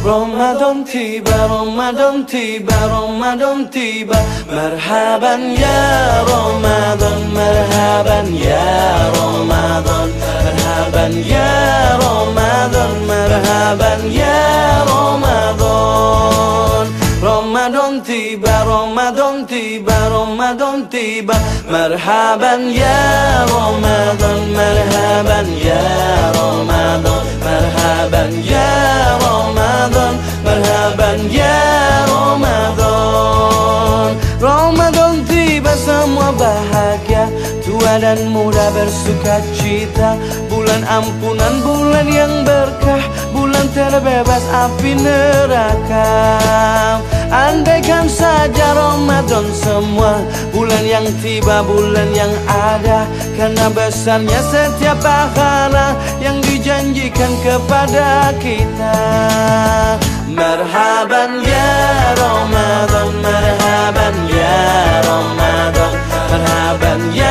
Ramadan tiba, Ramadan tiba, Ramadan tiba. Marhaban ya Ramadan, marhaban ya Ramadan, marhaban ya Ramadan, marhaban ya Ramadan. Ramadan tiba, Ramadan tiba, Ramadan tiba. Marhaban ya Ramadan, marhaban ya Ramadan, marhaban ya Ramadan, marhaban ya Ramadan. Ramadan tiba, semua bahagia, tua dan muda bersuka cita. Bulan ampunan, bulan yang berkah, bulan terbebas api neraka. Andaikan saja Ramadan semua, bulan yang tiba, bulan yang ada. Karena besarnya setiap pahala yang dijanjikan kepada kita. Marhaban ya Ramadan, marhaban ya Ramadan, marhaban ya